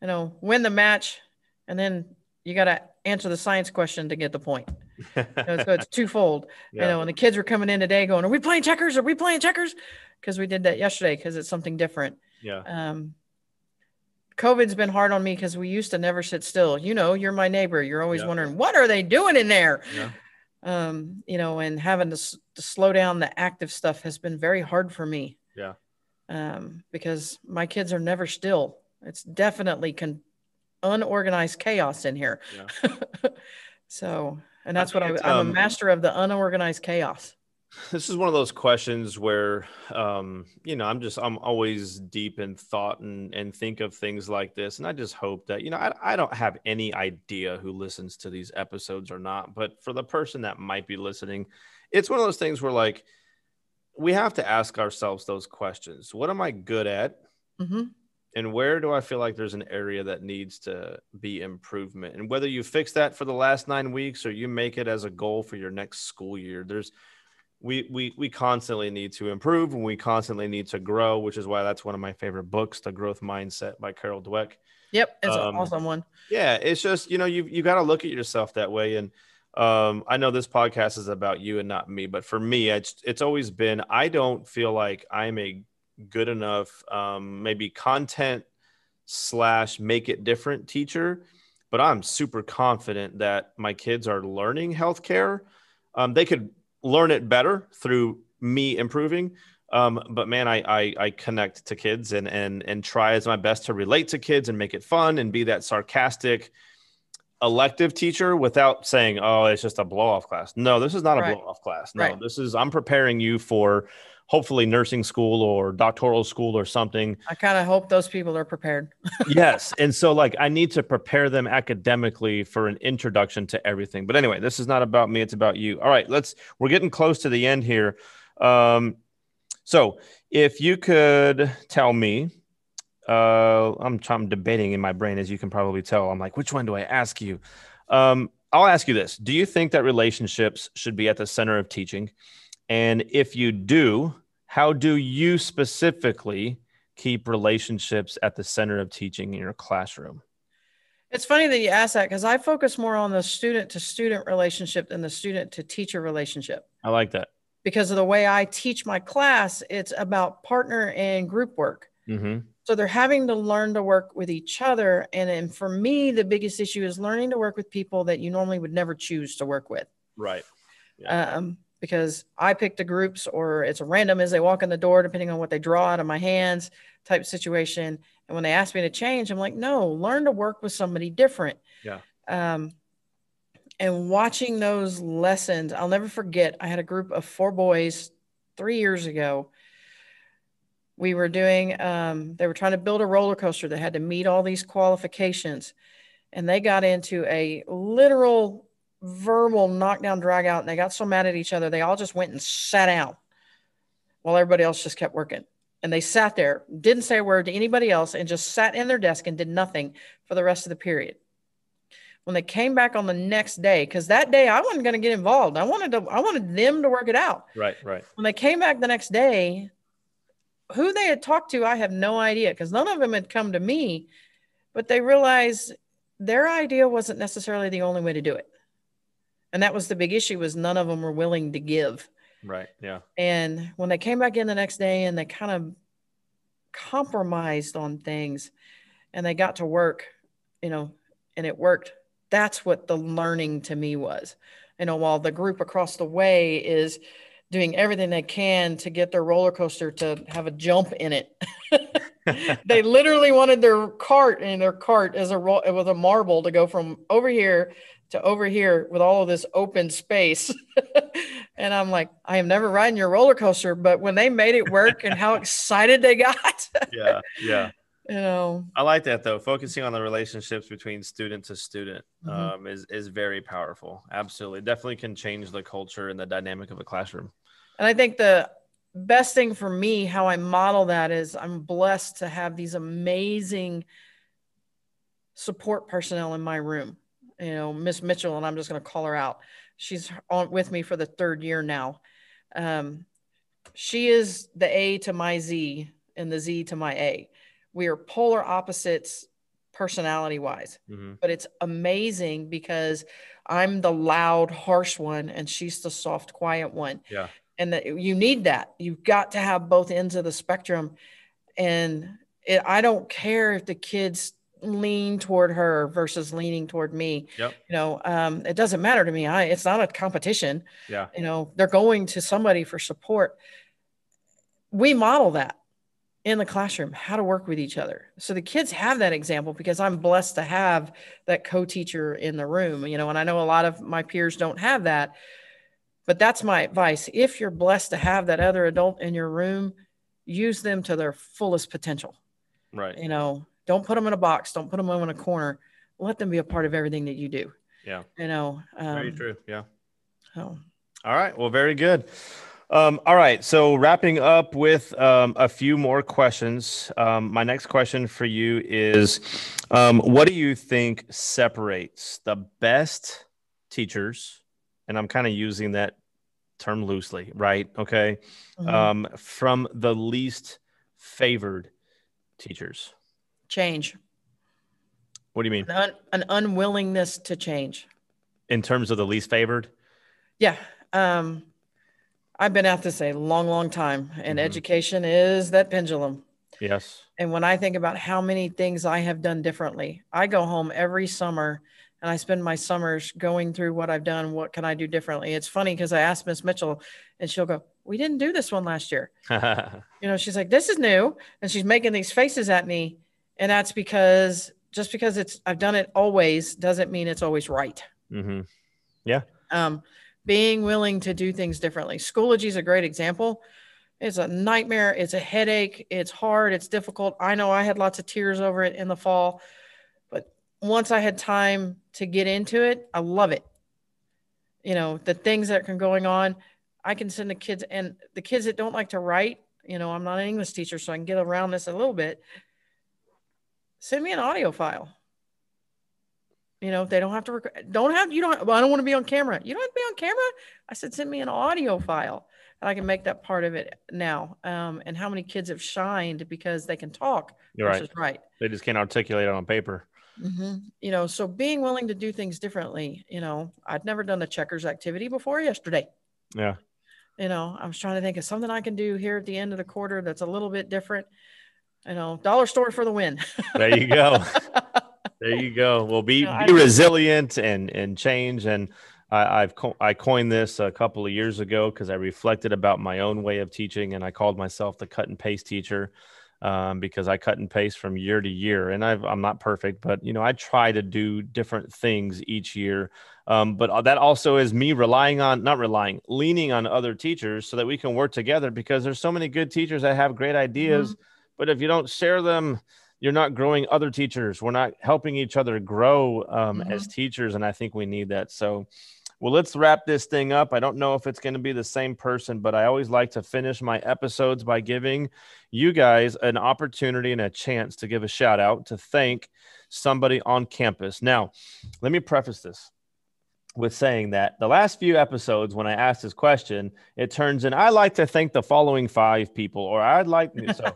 win the match. And then you got to answer the science question to get the point. So it's twofold, and the kids were coming in today going, are we playing checkers? Are we playing checkers? Because we did that yesterday because it's something different. Yeah. COVID's been hard on me because we used to never sit still. You're my neighbor. You're always wondering, what are they doing in there? Yeah. And having to slow down the active stuff has been very hard for me. Yeah. Because my kids are never still. It's definitely unorganized chaos in here. Yeah. So, and that's what I'm a master of, the unorganized chaos. This is one of those questions where, I'm always deep in thought and think of things like this. And I just hope that, I don't have any idea who listens to these episodes or not, but for the person that might be listening, it's one of those things where like, we have to ask ourselves those questions. What am I good at? Mm-hmm. And where do I feel like there's an area that needs to be improvement? And whether you fix that for the last 9 weeks or you make it as a goal for your next school year, we constantly need to improve and we constantly need to grow, which is why that's one of my favorite books, The Growth Mindset by Carol Dweck. Yep. It's an awesome one. Yeah. It's just, you got to look at yourself that way. And I know this podcast is about you and not me, but for me, it's always been, I don't feel like I'm a good enough, maybe content / make it different teacher, but I'm super confident that my kids are learning healthcare. They could learn it better through me improving. But man, I connect to kids and try as my best to relate to kids and make it fun and be that sarcastic elective teacher without saying, oh, it's just a blow off class. No, this is not a blow off class. No, I'm preparing you for hopefully nursing school or doctoral school or something. I kind of hope those people are prepared. Yes. And so like, I need to prepare them academically for an introduction to everything. But anyway, this is not about me. It's about you. All right, we're getting close to the end here. So if you could tell me, I'm debating in my brain, as you can probably tell. I'm like, which one do I ask you? I'll ask you this. Do you think that relationships should be at the center of teaching? And if you do, how do you specifically keep relationships at the center of teaching in your classroom? It's funny that you ask that because I focus more on the student to student relationship than the student to teacher relationship. I like that. Because of the way I teach my class, it's about partner and group work. Mm-hmm. So they're having to learn to work with each other. And for me, the biggest issue is learning to work with people that you normally would never choose to work with. Right. Yeah. Because I pick the groups or it's random as they walk in the door, depending on what they draw out of my hands type situation. And when they ask me to change, I'm like, no, learn to work with somebody different. Yeah. And watching those lessons, I'll never forget. I had a group of 4 boys 3 years ago. We were doing, they were trying to build a roller coaster that had to meet all these qualifications. And they got into a literal verbal knockdown drag out. And they got so mad at each other, they all just went and sat down while everybody else just kept working. And they sat there, didn't say a word to anybody else, and just sat in their desk and did nothing for the rest of the period. When they came back on the next day, because that day I wasn't going to get involved. I wanted them to work it out. Right. When they came back the next day, who they had talked to, I have no idea, because none of them had come to me, but they realized their idea wasn't necessarily the only way to do it. And that was the big issue, was none of them were willing to give. Right. Yeah. And when they came back in the next day and they kind of compromised on things and they got to work, and it worked. That's what the learning to me was, while the group across the way is doing everything they can to get their roller coaster to have a jump in it. They literally wanted their cart as with a marble to go from over here to over here with all of this open space. And I'm like, I am never riding your roller coaster, but when they made it work and how excited they got. Yeah. You know, I like that though. Focusing on the relationships between student to student is very powerful. Absolutely. Definitely can change the culture and the dynamic of a classroom. and I think the best thing for me, how I model that, is I'm blessed to have these amazing support personnel in my room. You know, Miss Mitchell, and I'm just going to call her out. She's on with me for the 3rd year now. She is the A to my Z and the Z to my A. We are polar opposites personality wise, but it's amazing because I'm the loud, harsh one and she's the soft, quiet one. Yeah. And that you need that. You've got to have both ends of the spectrum. And I don't care if the kids lean toward her versus leaning toward me. Yep. You know, it doesn't matter to me. It's not a competition. Yeah. You know, they're going to somebody for support. We model that in the classroom, how to work with each other. So the kids have that example because I'm blessed to have that co-teacher in the room, you know, and I know a lot of my peers don't have that, but that's my advice. If you're blessed to have that other adult in your room, use them to their fullest potential. Right. You know, don't put them in a box. Don't put them in a corner. Let them be a part of everything that you do. Yeah. You know, very true. Yeah. Oh. All right. Well, very good. All right. So wrapping up with a few more questions. My next question for you is, what do you think separates the best teachers? And I'm kind of using that term loosely, right? Okay. From the least favored teachers. Change. What do you mean? An unwillingness to change. In terms of the least favored? Yeah. I've been at this a long, long time, and education is that pendulum. Yes. And when I think about how many things I have done differently, I go home every summer and I spend my summers going through what I've done. What can I do differently? It's funny because I asked Miss Mitchell and she'll go, we didn't do this one last year. You know, she's like, this is new. And she's making these faces at me. And that's because just because I've done it always doesn't mean it's always right. Yeah. Being willing to do things differently. Schoology is a great example. It's a nightmare. It's a headache. It's hard. It's difficult. I know I had lots of tears over it in the fall, but once I had time to get into it, I love it. You know, the things that are going on, I can send the kids, and the kids that don't like to write, you know, I'm not an English teacher, so I can get around this a little bit. Send me an audio file. You know, they don't have to well, I don't want to be on camera. You don't have to be on camera. I said, send me an audio file and I can make that part of it now. And how many kids have shined because they can talk versus write. They just can't articulate it on paper. You know, so being willing to do things differently, you know, I'd never done a checkers activity before yesterday. Yeah. You know, I was trying to think of something I can do here at the end of the quarter that's a little bit different. You know, dollar store for the win. There you go. There you go. Well, be resilient and change. And I coined this a couple of years ago because I reflected about my own way of teaching, and I called myself the cut and paste teacher because I cut and paste from year to year. And I'm not perfect, but you know, I try to do different things each year. But that also is me leaning on other teachers so that we can work together, because there's so many good teachers that have great ideas, but if you don't share them, you're not growing other teachers. We're not helping each other grow as teachers. And I think we need that. So, well, let's wrap this thing up. I don't know if it's going to be the same person, but I always like to finish my episodes by giving you guys an opportunity and a chance to give a shout out, to thank somebody on campus. Now, let me preface this with saying that the last few episodes, when I asked this question, it turns in, I like to thank the following 5 people, or I'd like so.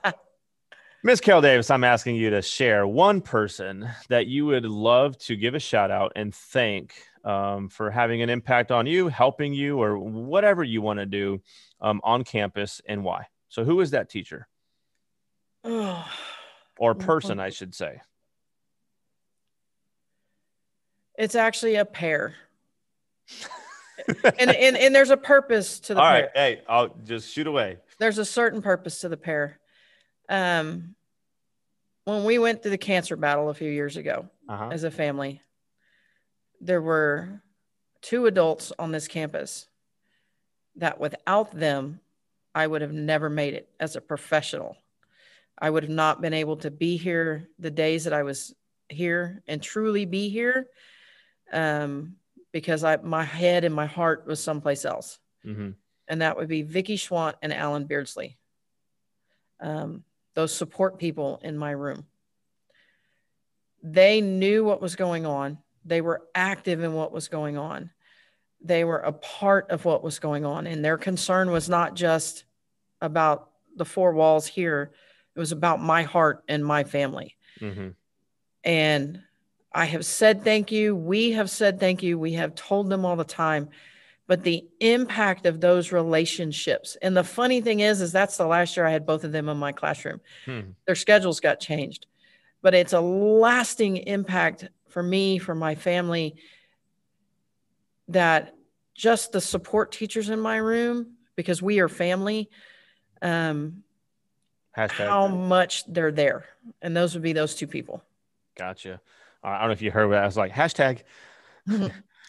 Ms. Carol Davis, I'm asking you to share one person that you would love to give a shout out and thank for having an impact on you, helping you, or whatever you want to do on campus, and why. So who is that teacher? Or person, I should say. It's actually a pair. and there's a purpose to the pair. All right. Hey, I'll just shoot away. There's a certain purpose to the pair. When we went through the cancer battle a few years ago as a family, there were 2 adults on this campus that without them, I would have never made it as a professional. I would have not been able to be here the days that I was here and truly be here, because my head and my heart was someplace else. Mm-hmm. And that would be Vicky Schwant and Alan Beardsley. Those support people in my room. They knew what was going on. They were active in what was going on. They were a part of what was going on. And their concern was not just about the four walls here. It was about my heart and my family. Mm-hmm. And I have said thank you. We have said thank you. We have told them all the time. But the impact of those relationships, and the funny thing is that's the last year I had both of them in my classroom. Their schedules got changed, but it's a lasting impact for me, for my family, that just the support teachers in my room, because we are family, how much they're there. And those would be those two people. Gotcha. I don't know if you heard what I was like, hashtag.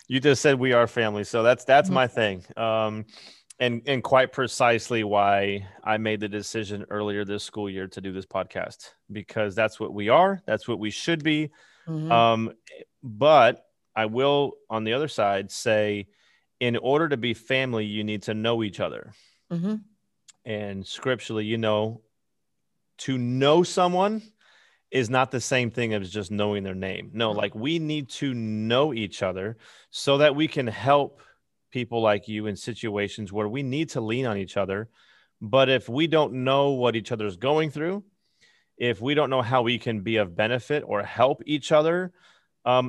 You just said we are family. So that's my thing. And quite precisely why I made the decision earlier this school year to do this podcast, because that's what we are. That's what we should be. But I will, on the other side, say, in order to be family, you need to know each other. And scripturally, to know someone is not the same thing as just knowing their name. No, like we need to know each other so that we can help people like you in situations where we need to lean on each other. But if we don't know what each other's going through, if we don't know how we can be of benefit or help each other,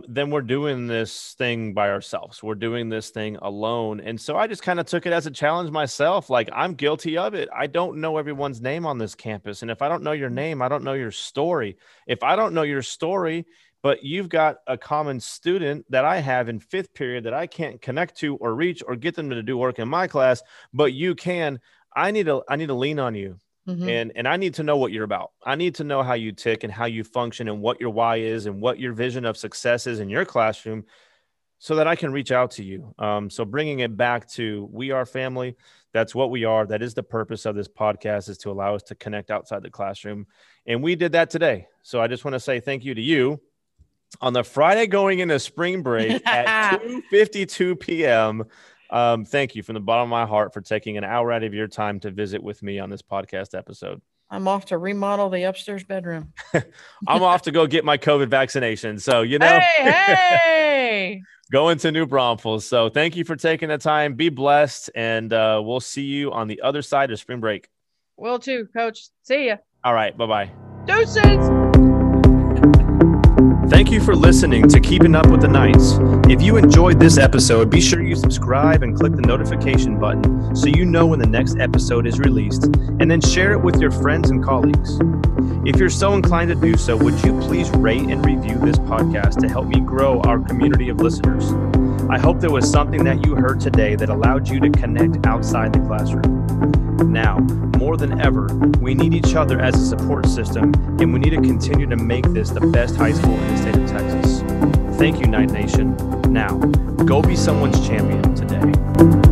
then we're doing this thing by ourselves. We're doing this thing alone. And so I just kind of took it as a challenge myself. Like, I'm guilty of it. I don't know everyone's name on this campus. And if I don't know your name, I don't know your story. If I don't know your story, but you've got a common student that I have in fifth period that I can't connect to or reach or get them to do work in my class, but you can, I need to lean on you. And I need to know what you're about. I need to know how you tick and how you function and what your why is and what your vision of success is in your classroom so that I can reach out to you. So bringing it back to we are family. That's what we are. That is the purpose of this podcast, is to allow us to connect outside the classroom. And we did that today. So I just want to say thank you to you on the Friday going into spring break at 2:52 p.m. Thank you from the bottom of my heart for taking an hour out of your time to visit with me on this podcast episode. I'm off to remodel the upstairs bedroom. I'm off to go get my COVID vaccination. So, hey, going to New Braunfels. So thank you for taking the time. Be blessed. And we'll see you on the other side of spring break. Will too, Coach. See ya. All right. Bye-bye. Deuces. Thank you for listening to Keeping Up with the Knights. If you enjoyed this episode, be sure you subscribe and click the notification button so you know when the next episode is released, and then share it with your friends and colleagues. If you're so inclined to do so, would you please rate and review this podcast to help me grow our community of listeners? I hope there was something that you heard today that allowed you to connect outside the classroom. Now, more than ever, we need each other as a support system, and we need to continue to make this the best high school in the state of Texas. Thank you, Knight Nation. Now, go be someone's champion today.